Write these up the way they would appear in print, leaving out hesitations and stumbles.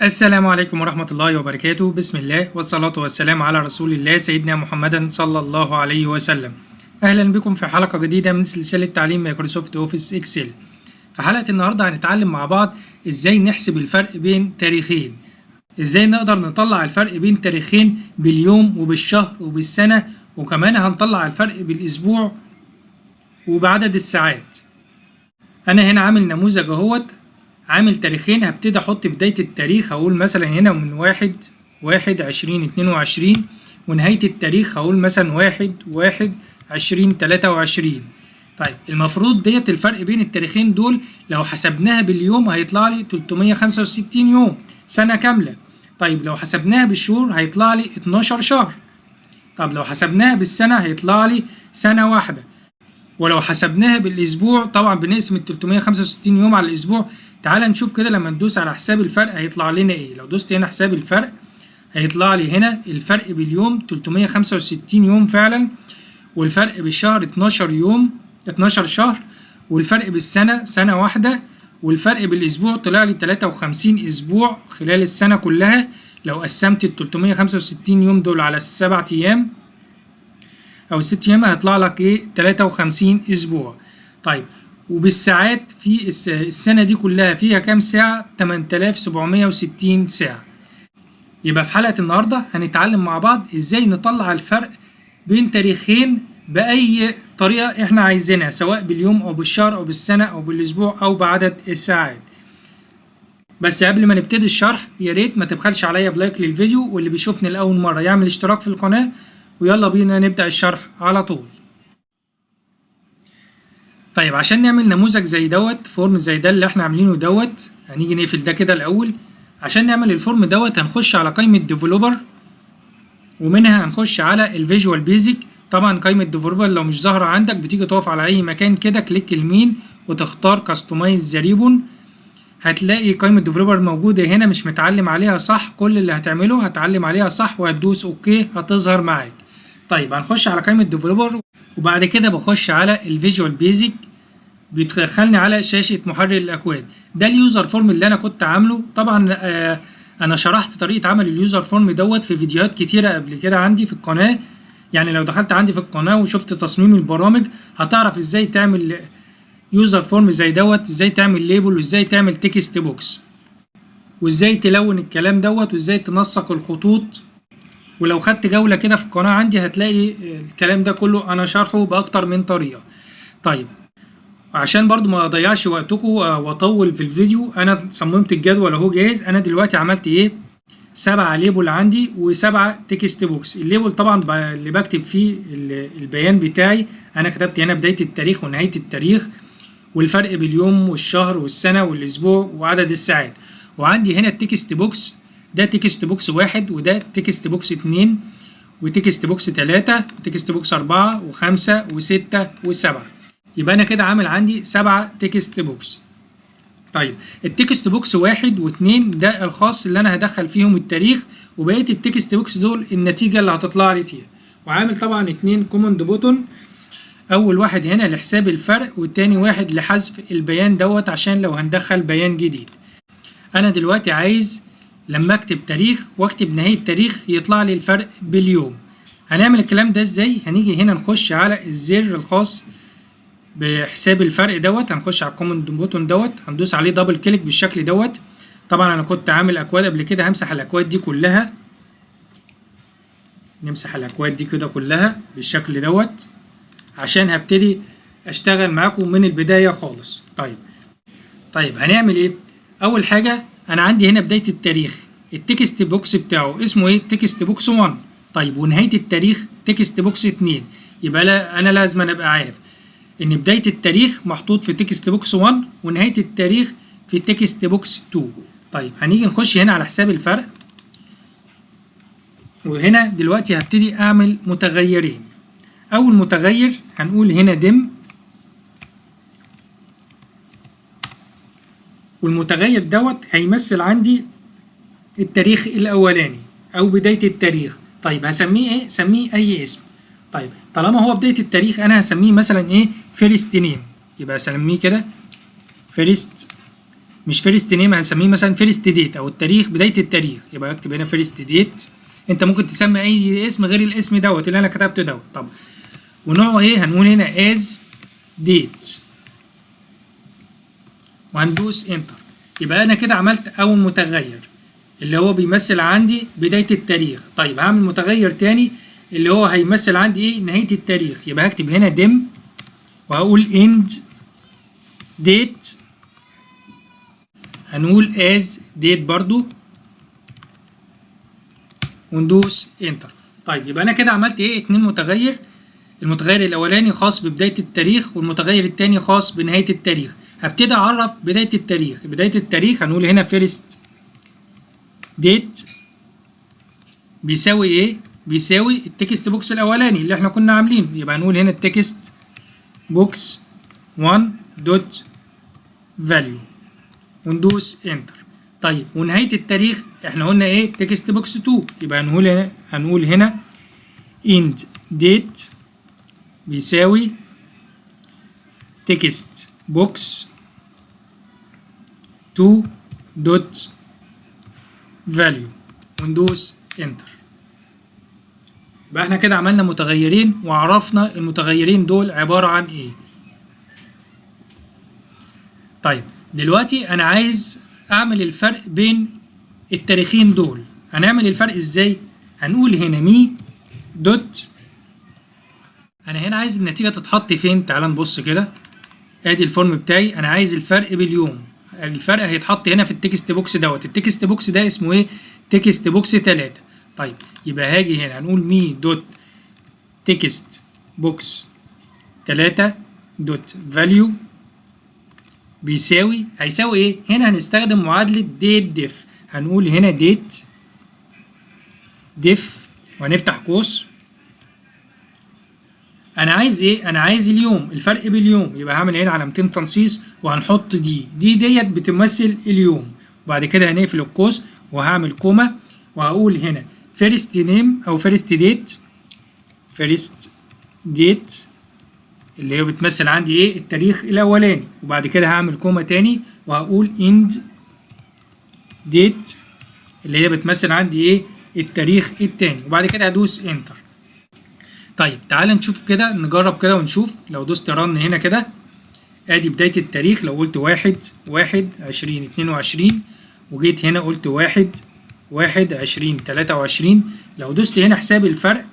السلام عليكم ورحمة الله وبركاته. بسم الله والصلاة والسلام على رسول الله سيدنا محمد صلى الله عليه وسلم. أهلا بكم في حلقة جديدة من سلسلة تعليم مايكروسوفت أوفيس إكسل. في حلقة النهاردة هنتعلم مع بعض إزاي نحسب الفرق بين تاريخين، إزاي نقدر نطلع الفرق بين تاريخين باليوم وبالشهر وبالسنة، وكمان هنطلع الفرق بالأسبوع وبعدد الساعات. أنا هنا عامل نموذج اهوت، عامل تاريخين. هبتدي احط بداية التاريخ، هقول مثلا هنا من 1/1/2022، ونهاية التاريخ هقول مثلا 1/1/2023. طيب المفروض ديت الفرق بين التاريخين دول لو حسبناها باليوم هيطلع لي 365 يوم، سنة كاملة. طيب لو حسبناها بالشهور هيطلع لي 12 شهر. طب لو حسبناها بالسنة هيطلع لي سنة واحدة. ولو حسبناها بالاسبوع طبعا بنقسم ال 365 يوم على الاسبوع. تعال نشوف كده لما ندوس على حساب الفرق هيطلع لنا ايه. لو دوست هنا حساب الفرق هيطلع لي هنا الفرق باليوم 365 يوم فعلا، والفرق بالشهر 12 يوم 12 شهر، والفرق بالسنة سنة واحدة، والفرق بالاسبوع طلع لي 53 اسبوع خلال السنة كلها. لو قسمت ال 365 يوم دول على السبع ايام او الست ايام هيطلع لك ايه 53 اسبوع. طيب وبالساعات في السنة دي كلها فيها كام ساعة؟ 8760 ساعة. يبقى في حلقة النهاردة هنتعلم مع بعض ازاي نطلع الفرق بين تاريخين بأي طريقة احنا عايزينها، سواء باليوم او بالشهر او بالسنة او بالاسبوع او بعدد الساعات. بس قبل ما نبتدي الشرح يا ريت ما تبخلش عليا بلايك للفيديو، واللي بيشوفني لأول مرة يعمل اشتراك في القناة، ويلا بينا نبدأ الشرح على طول. طيب عشان نعمل نموذج زي دوت، فورم زي ده اللي احنا عاملينه دوت، هنيجي نقفل ده كده الأول. عشان نعمل الفورم دوت هنخش على قائمة ديفلوبر، ومنها هنخش على الفيجوال بيزك. طبعا قائمة ديفلوبر لو مش ظاهرة عندك بتيجي تقف على أي مكان كده، كليك يمين وتختار كاستمايز ذا ريبون. هتلاقي قائمة ديفلوبر موجودة هنا، مش متعلم عليها صح. كل اللي هتعمله هتعلم عليها صح وهتدوس اوكي هتظهر معاك. طيب هنخش على قائمة ديفلوبر، وبعد كده بخش على الفيجوال بيزك، بيدخلني على شاشة محرر الأكواد. ده اليوزر فورم اللي أنا كنت عامله. طبعا أنا شرحت طريقة عمل اليوزر فورم دوت في فيديوهات كتيرة قبل كده عندي في القناة. يعني لو دخلت عندي في القناة وشفت تصميم البرامج هتعرف ازاي تعمل يوزر فورم زي دوت، ازاي تعمل ليبل، وازاي تعمل تكست بوكس، وازاي تلون الكلام دوت، وازاي تنسق الخطوط. ولو خدت جولة كده في القناة عندي هتلاقي الكلام ده كله أنا شرحه بأكتر من طريقة. طيب عشان برضو ما اضيعش وقتكم واطول في الفيديو، انا صممت الجدول اهو جاهز. انا دلوقتي عملت ايه 7 ليبل عندي و7 تكست بوكس. الليبل طبعا اللي بكتب فيه البيان بتاعي. انا كتبت هنا بداية التاريخ ونهاية التاريخ، والفرق باليوم والشهر والسنة والاسبوع وعدد الساعات. وعندي هنا التكست بوكس، ده تكست بوكس 1، وده تكست بوكس 2، وتكست بوكس 3، وتكست بوكس 4 و5 و6 و7. يبقى أنا كده عامل عندي 7 تكست بوكس. طيب التكست بوكس 1 و2 ده الخاص اللي أنا هدخل فيهم التاريخ، وبقية التكست بوكس دول النتيجة اللي هتطلع لي فيها. وعامل طبعا 2 كوماند بوتون، أول واحد هنا لحساب الفرق، والتاني واحد لحذف البيان دوت عشان لو هندخل بيان جديد. أنا دلوقتي عايز لما اكتب تاريخ واكتب نهاية تاريخ يطلع لي الفرق باليوم. هنعمل الكلام ده ازاي؟ هنيجي هنا نخش على الزر الخاص بحساب الفرق دوت، هنخش على الكوماند بوتون دوت، هندوس عليه دبل كليك بالشكل دوت. طبعا انا كنت عامل اكواد قبل كده، همسح الاكواد دي كلها، نمسح الاكواد دي كده كلها بالشكل دوت عشان هبتدي اشتغل معاكم من البداية خالص. طيب هنعمل ايه؟ اول حاجة انا عندي هنا بداية التاريخ التكست بوكس بتاعه اسمه ايه؟ تكست بوكس 1. طيب ونهاية التاريخ تكست بوكس 2. يبقى انا لازم ابقى عارف ان بداية التاريخ محطوط في تكست بوكس 1 ونهاية التاريخ في تكست بوكس 2. طيب هنيجي نخش هنا على حساب الفرق، وهنا دلوقتي هبتدي اعمل متغيرين. اول متغير هنقول هنا دم، والمتغير دوت هيمثل عندي التاريخ الاولاني او بداية التاريخ. طيب هسميه ايه؟ سميه اي اسم. طيب طالما هو بداية التاريخ انا هسميه مثلا ايه؟ فيرست نيم. يبقى هسميه كده فيرست مش فيرست نيم، هنسميه مثلا فيرست ديت او التاريخ، بدايه التاريخ، يبقى اكتب هنا فيرست ديت. انت ممكن تسمي اي اسم غير الاسم دوت اللي انا كتبته دوت. طب ونوعه ايه؟ هنقول هنا از ديت وهندوس انتر. يبقى انا كده عملت اول متغير اللي هو بيمثل عندي بدايه التاريخ. طيب هعمل متغير تاني اللي هو هيمثل عندي ايه؟ نهايه التاريخ. يبقى هكتب هنا ديم وهقول end date، هنقول as date برضو وندوس انتر. طيب يبقى انا كده عملت ايه؟ اتنين متغير، المتغير الاولاني خاص ببدايه التاريخ والمتغير التاني خاص بنهايه التاريخ. هبتدي اعرف بدايه التاريخ. بدايه التاريخ هنقول هنا first date بيساوي ايه؟ بيساوي التكست بوكس الاولاني اللي احنا كنا عاملينه. يبقى هنقول هنا التكست بوكس 1 دوت فاليو وندوس انتر. طيب ونهايه التاريخ احنا قلنا ايه؟ تكست بوكس 2. يبقى هنقول هنا end date بيساوي تكست بوكس 2 دوت فاليو وندوس انتر. يبقى احنا كده عملنا متغيرين وعرفنا المتغيرين دول عباره عن ايه. طيب دلوقتي انا عايز اعمل الفرق بين التاريخين دول. هنعمل الفرق ازاي؟ هنقول هنا مي دوت، انا هنا عايز النتيجه تتحط فين؟ تعال نبص كده، ادي الفورم بتاعي، انا عايز الفرق باليوم. الفرق هيتحط هنا في التكست بوكس دوت. التكست بوكس ده اسمه ايه؟ تكست بوكس 3. طيب يبقى هاجي هنا هنقول مي دوت تكست بوكس 3 دوت فاليو بيساوي، هيساوي ايه؟ هنا هنستخدم معادله ديت ديف. هنقول هنا ديت ديف وهنفتح قوس. انا عايز ايه؟ انا عايز اليوم، الفرق باليوم. يبقى هعمل هنا علامتين تنصيص وهنحط ديت بتمثل اليوم. وبعد كده هنقفل القوس وهعمل كوما وهقول هنا فيرست نيم او فيرست ديت، فيرست ديت اللي هي بتمثل عندي ايه؟ التاريخ الاولاني. وبعد كده هعمل كوما تاني وهقول end date اللي هي بتمثل عندي ايه؟ التاريخ التاني. وبعد كده هدوس انتر. طيب تعال نشوف كده، نجرب كده ونشوف. لو دوست رن هنا كده ادي بداية التاريخ. لو قلت 1/1/2022 وجيت هنا قلت 1/1/2023، لو دوست هنا حساب الفرق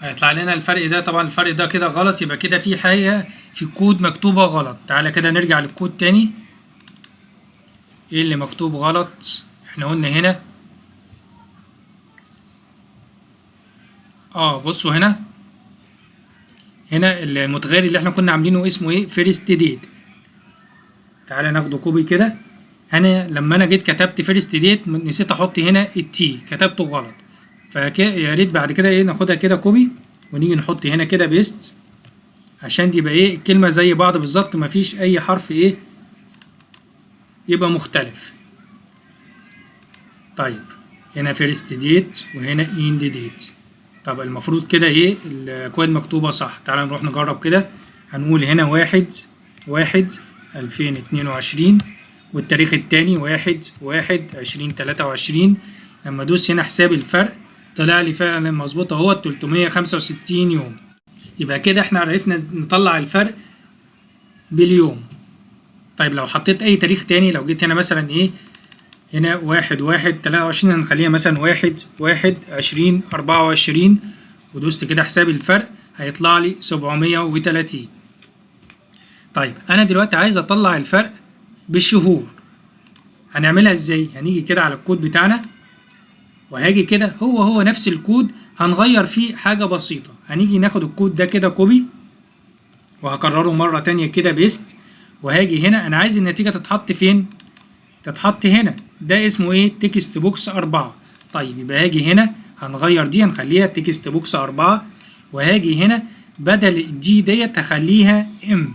هيطلع لنا الفرق ده. طبعا الفرق ده كده غلط، يبقى كده في حاجة في الكود مكتوبة غلط. تعالى كده نرجع للكود تاني. ايه اللي مكتوب غلط؟ احنا قلنا هنا بصوا هنا المتغير اللي احنا كنا عاملينه اسمه ايه؟ فيرست ديت. تعالى ناخده كوبي كده. انا لما انا جيت كتبت فيرست ديت نسيت احط هنا التي، كتبته غلط. فيا ريت بعد كده ايه ناخدها كده كوبي ونيجي نحط هنا كده بيست عشان يبقى ايه الكلمه زي بعض بالظبط، مفيش اي حرف ايه يبقى مختلف. طيب هنا فيرست ديت وهنا اند ديت. طب المفروض كده ايه الاكواد مكتوبه صح. تعالى نروح نجرب كده. هنقول هنا 1/1/2022 والتاريخ التاني 1/1/2023. لما ادوس هنا حساب الفرق طلع لي فعلا مظبوط اهو 365 يوم. يبقى كده احنا عرفنا نطلع الفرق باليوم. طيب لو حطيت اي تاريخ تاني، لو جيت هنا مثلا ايه هنا 1/1/23 هنخليها مثلا 1/1/2024 ودوست كده حساب الفرق هيطلع لي 730. طيب انا دلوقتي عايز اطلع الفرق بالشهور. هنعملها ازاي؟ هنيجي كده على الكود بتاعنا وهاجي كده هو نفس الكود، هنغير فيه حاجة بسيطة. هنيجي ناخد الكود ده كده كوبي وهكرره مرة تانية كده بيست، وهاجي هنا انا عايز النتيجة تتحط فين؟ تتحط هنا. ده اسمه ايه؟ تكست بوكس 4. طيب يبقى هاجي هنا هنغير دي هنخليها تكست بوكس 4 وهاجي هنا بدل الدي ديت هخليها ام.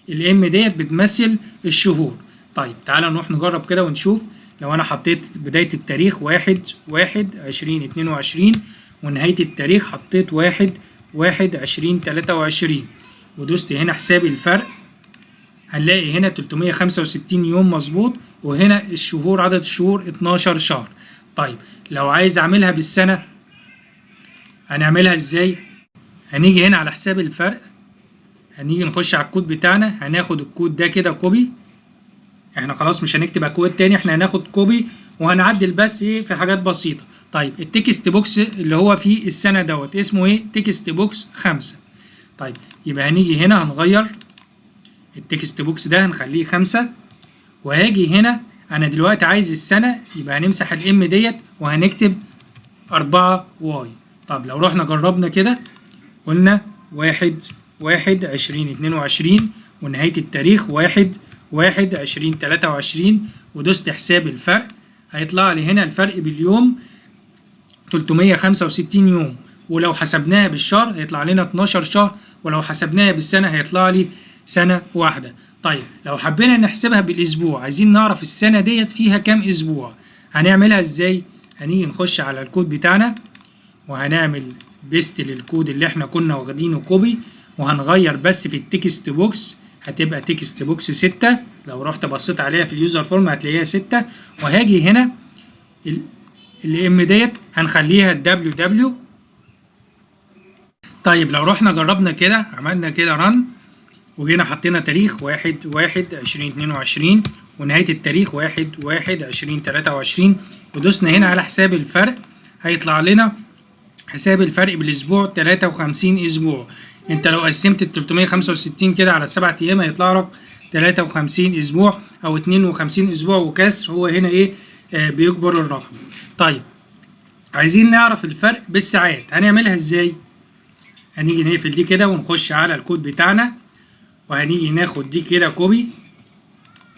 الام ديت بتمثل الشهور. طيب تعالى نروح نجرب كده ونشوف. لو انا حطيت بداية التاريخ 1/1/2022 ونهاية التاريخ حطيت 1/1/2023 ودوست هنا حساب الفرق هنلاقي هنا 365 يوم مظبوط، وهنا الشهور عدد الشهور 12 شهر. طيب لو عايز اعملها بالسنة هنعملها ازاي؟ هنيجي هنا على حساب الفرق، هنيجي نخش على الكود بتاعنا، هناخد الكود ده كده كوبي. احنا خلاص مش هنكتب اكواد تاني، احنا هناخد كوبي وهنعدل بس ايه في حاجات بسيطة. طيب التكست بوكس اللي هو فيه السنة دوت اسمه ايه؟ تكست بوكس 5. طيب يبقى هنيجي هنا هنغير التكست بوكس ده هنخليه 5، وهاجي هنا انا دلوقتي عايز السنة، يبقى هنمسح الام ديت وهنكتب 4 واي. طب لو رحنا جربنا كده قلنا 1/1/2022 ونهاية التاريخ 1/1/2023 ودوست حساب الفرق، هيطلع لي هنا الفرق باليوم 365 يوم، ولو حسبناها بالشهر هيطلع لنا 12 شهر، ولو حسبناها بالسنة هيطلع لي سنة واحدة. طيب لو حبينا نحسبها بالأسبوع، عايزين نعرف السنة ديت فيها كام أسبوع، هنعملها إزاي؟ هنيجي نخش على الكود بتاعنا وهنعمل بيست للكود اللي احنا كنا واخدينه كوبي، وهنغير بس في التكست بوكس هتبقى تكست بوكس 6. لو رحت بصيت عليها في اليوزر فورم هتلاقيها 6، وهاجي هنا الام ديت هنخليها دبليو. طيب لو رحنا جربنا كده عملنا كده رن، وهنا حطينا تاريخ 1/1/2022 ونهاية التاريخ 1/1/2023 ودوسنا هنا على حساب الفرق، هيطلع لنا حساب الفرق بالاسبوع 53 اسبوع. انت لو قسمت ال 365 كده على 7 ايام هيطلع لك 53 اسبوع او 52 اسبوع وكسر، هو هنا ايه بيكبر الرقم. طيب عايزين نعرف الفرق بالساعات، هنعملها ازاي؟ هنيجي نقفل دي كده ونخش على الكود بتاعنا، وهنيجي ناخد دي كده كوبي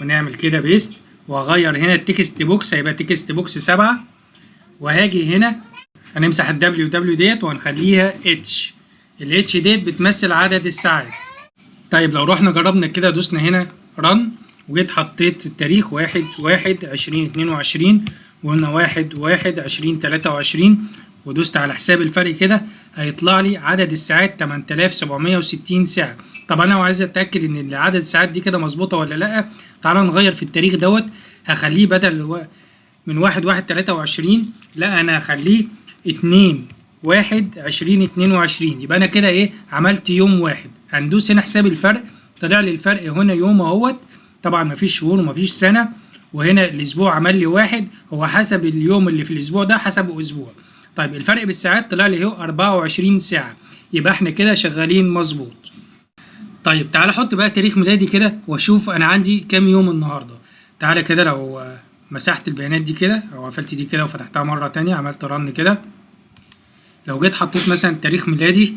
ونعمل كده بيست، وهغير هنا التكست بوكس هيبقى تكست بوكس 7، وهاجي هنا هنمسح الدبليو ديت وهنخليها اتش. الاتش ديت بتمثل عدد الساعات. طيب لو رحنا جربنا كده دوسنا هنا رن وجيت حطيت التاريخ 1/1/2022 وقلنا 1/1/2023 ودوست على حساب الفرق كده، هيطلع لي عدد الساعات 8760 ساعة. طب انا لو عايز اتاكد ان عدد الساعات دي كده مظبوطه ولا لا، تعالى نغير في التاريخ دوت، هخليه بدل من 1/1/23 لا انا هخليه 2/1/2022. يبقى انا كده ايه عملت يوم واحد. هندوس هنا حساب الفرق، طلع لي الفرق هنا يوم اهوت، طبعا مفيش شهور ومفيش سنه، وهنا الاسبوع عمل لي واحد، هو حسب اليوم اللي في الاسبوع ده حسبه اسبوع. طيب الفرق بالساعات طلع لي اهو 24 ساعه، يبقى احنا كده شغالين مظبوط. طيب تعالى احط بقى تاريخ ميلادي كده واشوف انا عندي كام يوم النهارده. تعالى كده لو مسحت البيانات دي كده او قفلت دي كده وفتحتها مره تانية عملت رن كده، لو جيت حطيت مثلا تاريخ ميلادي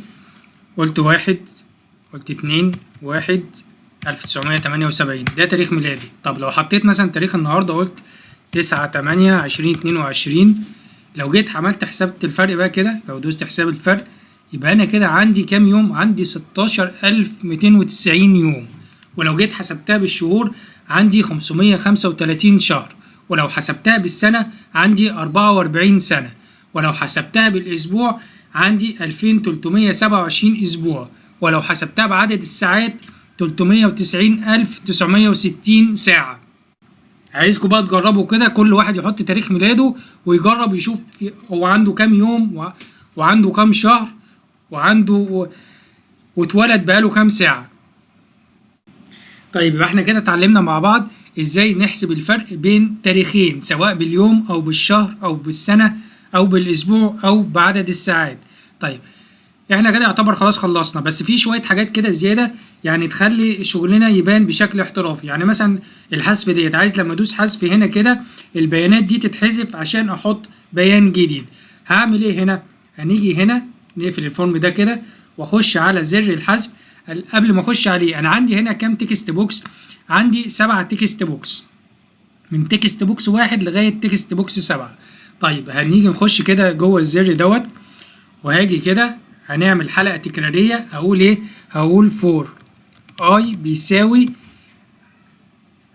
قلت 1/1/1978 ده تاريخ ميلادي. طب لو حطيت مثلا تاريخ النهارده قلت 9/8/2022، لو جيت عملت حسابت الفرق بقى كده، لو دوست حساب الفرق يبقى انا كده عندي كام يوم؟ عندي 16290 يوم. ولو جيت حسبتها بالشهور عندي 535 شهر، ولو حسبتها بالسنة عندي 44 سنة، ولو حسبتها بالاسبوع عندي 2327 اسبوع، ولو حسبتها بعدد الساعات 390960 ساعة. عايزكم بقى تجربوا كده، كل واحد يحط تاريخ ميلاده ويجرب يشوف هو عنده كام يوم وعنده كام شهر واتولد بقاله كام ساعة. طيب يبقى احنا كده اتعلمنا مع بعض ازاي نحسب الفرق بين تاريخين، سواء باليوم او بالشهر او بالسنة او بالاسبوع او بعدد الساعات. طيب احنا كده يعتبر خلاص خلصنا، بس في شوية حاجات كده زيادة يعني تخلي شغلنا يبان بشكل احترافي. يعني مثلا الحذف ديت، عايز لما ادوس حذف هنا كده البيانات دي تتحذف عشان احط بيان جديد. هعمل ايه هنا؟ هنيجي هنا نقفل الفورم ده كده واخش على زر الحذف. قبل ما اخش عليه انا عندي هنا كام تكست بوكس؟ عندي 7 تكست بوكس، من تكست بوكس 1 لغاية تكست بوكس 7. طيب هنيجي نخش كده جوه الزر دوت، وهاجي كده هنعمل حلقة تكرارية. هقول ايه؟ هقول فور اي بيساوي،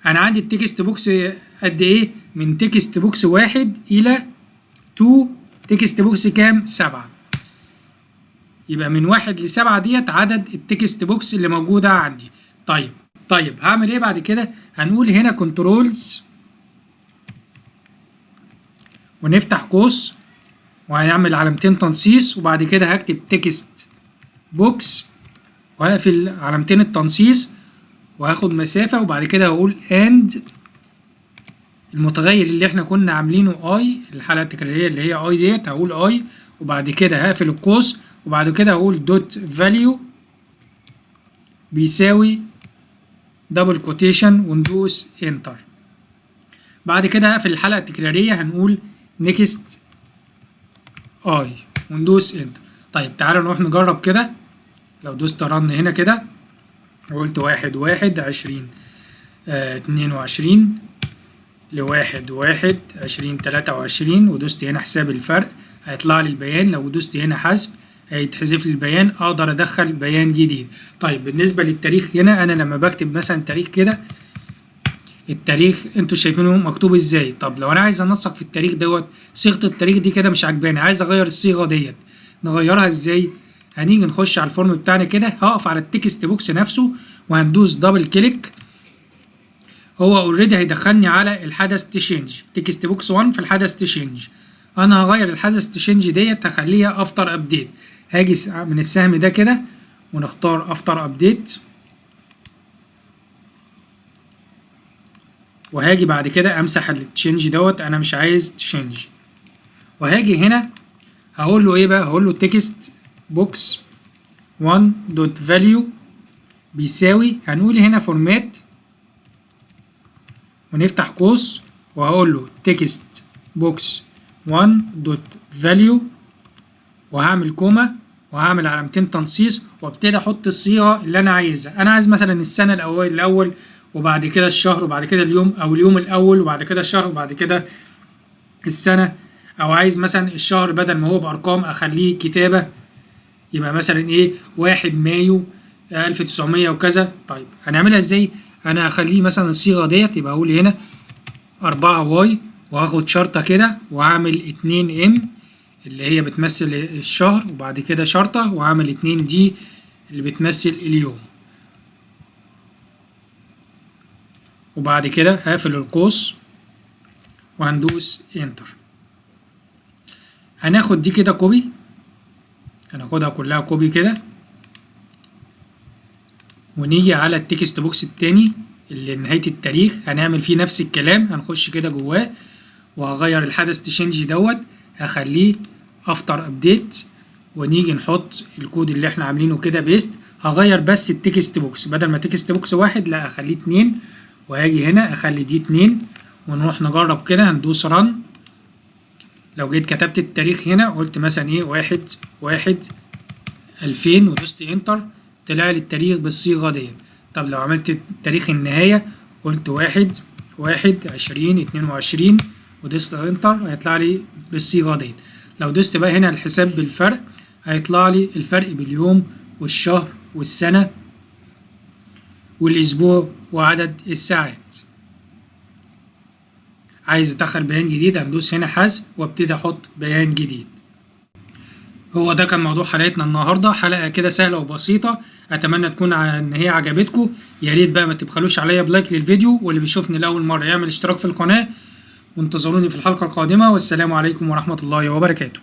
انا عندي التكست بوكس قد ايه؟ من تكست بوكس 1 الى 2 تكست بوكس كام؟ 7. يبقى من 1 ل7 ديت عدد التكست بوكس اللي موجودة عندي. طيب طيب هعمل ايه بعد كده؟ هنقول هنا كنترولز ونفتح قوس وهنعمل علامتين تنصيص، وبعد كده هكتب تكست بوكس وهقفل علامتين التنصيص وهاخد مسافة، وبعد كده هقول اند المتغير اللي احنا كنا عاملينه اي، الحالة التكرارية اللي هي اي ديت هقول اي، وبعد كده هقفل القوس وبعد كده هقول دوت فاليو بيساوي دبل كوتيشن وندوس انتر. بعد كده هقفل الحلقة التكرارية هنقول نيكست اي وندوس انتر. طيب تعالوا نروح نجرب كده. لو دوست رن هنا كده وقلت 1/1/20 22 ل1/1/2023 ودوست هنا حساب الفرق هيطلع لي البيان. لو دوست هنا حذف هيتحذف لي البيان، اقدر ادخل بيان جديد. طيب بالنسبة للتاريخ هنا انا لما بكتب مثلا تاريخ كده، التاريخ انتوا شايفينه مكتوب ازاي. طب لو انا عايز انسق في التاريخ دوت، صيغة التاريخ دي كده مش عجباني، عايز اغير الصيغة ديت، نغيرها ازاي؟ هنيجي نخش على الفورم بتاعنا كده، هقف على التكست بوكس نفسه وهندوس دبل كليك. هو اوريدي هيدخلني على الحدث تشينج، تكست بوكس 1 في الحدث تشينج. انا هغير الحدث تشينج ديت هخليها افتر ابديت. هاجي من السهم ده كده ونختار افتر ابديت، وهاجي بعد كده امسح التشينج دوت، انا مش عايز تشينج. وهاجي هنا هقول له ايه بقى؟ هقول له تكست بوكس 1 دوت فاليو بيساوي، هنقول هنا فورمات ونفتح قوس وهقول له تكست بوكس 1 دوت فاليو وهعمل كوما وهعمل علامتين تنصيص وابتدي احط الصيغه اللي انا عايزها. انا عايز مثلا السنه الاول وبعد كده الشهر وبعد كده اليوم، او اليوم الاول وبعد كده الشهر وبعد كده السنه، او عايز مثلا الشهر بدل ما هو بارقام اخليه كتابه، يبقى مثلا ايه 1 مايو 1900 وكذا. طيب هنعملها ازاي؟ انا هخليه مثلا الصيغه ديت، يبقى اقول هنا 4 واي وهاخد شرطه كده وهعمل 2 ام اللي هي بتمثل الشهر، وبعد كده شرطه وهعمل 2 دي اللي بتمثل اليوم، وبعد كده هقفل القوس وهندوس انتر. هناخد دي كده كوبي، هناخدها كلها كوبي كده، ونيجي على التكست بوكس التاني اللي نهاية التاريخ هنعمل فيه نفس الكلام، هنخش كده جواه وهغير الحدث تشينج دوت هخليه افتر ابديت، ونيجي نحط الكود اللي احنا عاملينه كده بيست. هغير بس التكست بوكس، بدل ما تكست بوكس 1 لا اخليه 2، وهاجي هنا اخلي دي 2 ونروح نجرب كده. هندوس رن. لو جيت كتبت التاريخ هنا قلت مثلا ايه 1/1/2000 ودوست انتر طلع لي التاريخ بالصيغة ديت. طب لو عملت تاريخ النهاية قلت 1/1/2022 ودوست انتر هيطلع لي بالصيغة ديت. لو دوست بقى هنا الحساب بالفرق هيطلع لي الفرق باليوم والشهر والسنة والأسبوع وعدد الساعات. عايز ادخل بيان جديد هندوس هنا حذف وابتدي احط بيان جديد. هو ده كان موضوع حلقتنا النهارده، حلقه كده سهله وبسيطه، اتمنى تكون ان هي عجبتكم. يا ريت بقى ما تبخلوش عليا بلايك للفيديو، واللي بيشوفني لاول مره يعمل اشتراك في القناه، وانتظروني في الحلقه القادمه، والسلام عليكم ورحمه الله وبركاته.